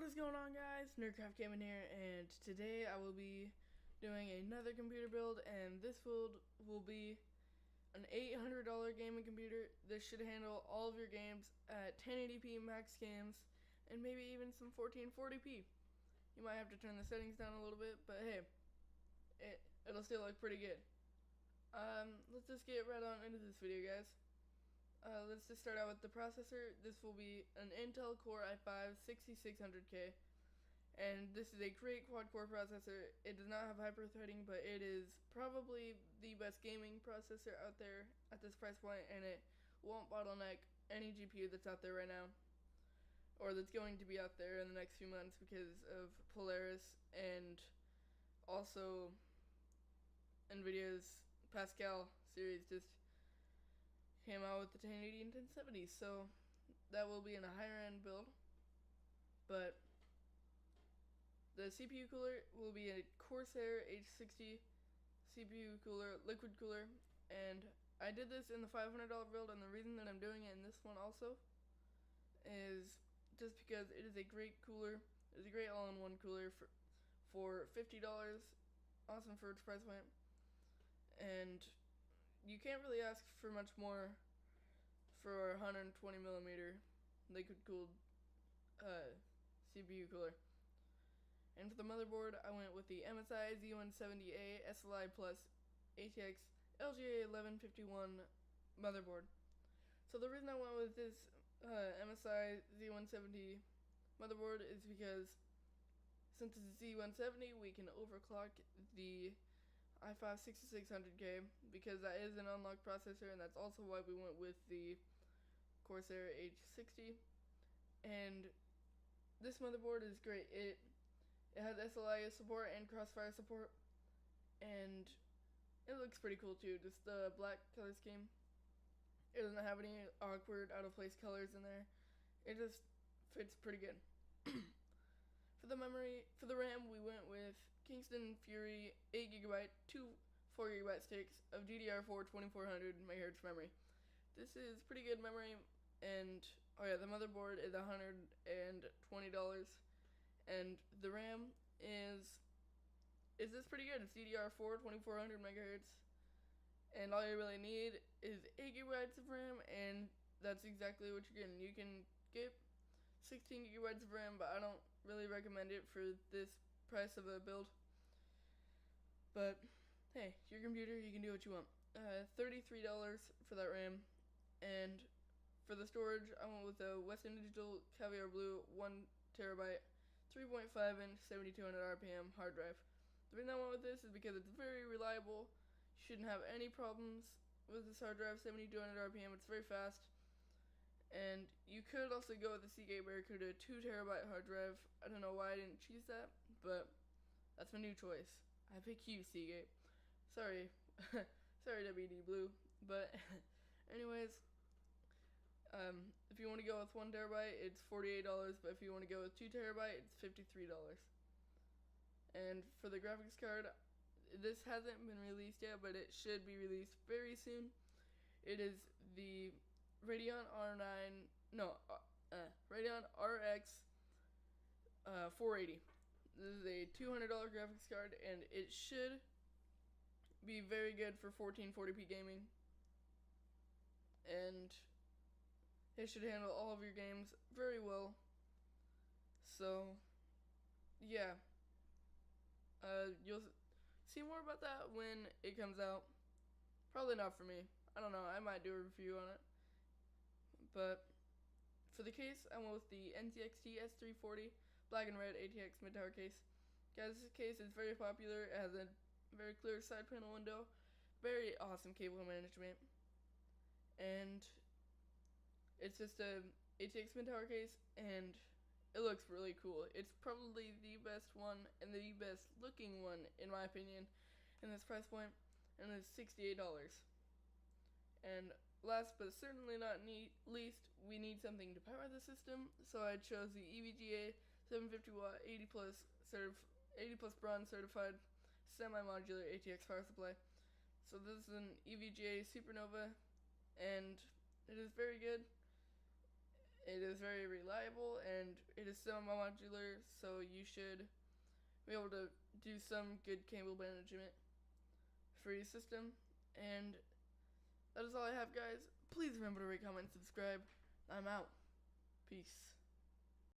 is going on, guys? Nerdcraft Gaming here, and today I will be doing another computer build, and this build will be an $800 gaming computer. This should handle all of your games at 1080p max games, and maybe even some 1440p. You might have to turn the settings down a little bit, but hey, it'll still look pretty good. Let's just get right on into this video, guys. Let's just start out with the processor. This will be an Intel Core i5 6600K, and this is a great quad-core processor. It does not have hyper-threading, but it is probably the best gaming processor out there at this price point, and it won't bottleneck any GPU that's out there right now, or that's going to be out there in the next few months because of Polaris and also NVIDIA's Pascal series just came out with the 1080 and 1070, so that will be in a higher end build. But the CPU cooler will be a Corsair H60 CPU cooler, liquid cooler, and I did this in the $500 build, and the reason that I'm doing it in this one also is just because it is a great cooler. It's a great all-in-one cooler for $50, awesome for its price point, and you can't really ask for much more for a 120 millimeter liquid cooled CPU cooler. And for the motherboard, I went with the MSI Z170A SLI Plus ATX LGA 1151 motherboard. So the reason I went with this MSI Z170 motherboard is because since it's a Z170, we can overclock the i5 6600K because that is an unlocked processor, and that's also why we went with the Corsair H60. And this motherboard is great. It has SLI support and Crossfire support, and it looks pretty cool too. Just the black color scheme. It doesn't have any awkward out of place colors in there. It just fits pretty good. For the RAM, we went with Kingston Fury 8GB, two 4GB sticks of DDR4 2400 MHz memory. This is pretty good memory, and oh yeah, the motherboard is $120, and the RAM is this pretty good. It's DDR4 2400 MHz, and all you really need is 8GB of RAM, and that's exactly what you're getting. You can get 16GB of RAM, but I don't really recommend it for this price of a build. But hey, your computer, you can do what you want. $33 for that RAM, and for the storage, I went with a Western Digital Caviar Blue 1TB, 3.5-inch, 7200 RPM hard drive. The reason I went with this is because it's very reliable. You shouldn't have any problems with this hard drive. 7200 RPM, it's very fast. And you could also go with the Seagate Barracuda 2TB hard drive. I don't know why I didn't choose that, but that's my new choice. I pick you, Seagate. Sorry. Sorry, WD Blue. But anyways, if you want to go with 1TB, it's $48, but if you want to go with 2TB, it's $53. And for the graphics card, this hasn't been released yet, but it should be released very soon. It is the Radeon RX 480. This is a $200 graphics card, and it should be very good for 1440p gaming, and it should handle all of your games very well. So yeah, you'll see more about that when it comes out. Probably not for me. I don't know, I might do a review on it. But for the case, I went with the NZXT S340 black and red ATX mid-tower case. Guys, this case is very popular. It has a very clear side panel window, very awesome cable management, and it's just a ATX mid-tower case, and it looks really cool. It's probably the best one and the best looking one, in my opinion, in this price point, and it's $68. And last but certainly not least, we need something to power the system, so I chose the EVGA 750-watt 80 plus bronze certified semi-modular ATX power supply. So this is an EVGA Supernova, and it is very good. It is very reliable and it is semi-modular, so you should be able to do some good cable management for your system. And that is all I have, guys. Please remember to rate, comment, and subscribe. I'm out. Peace.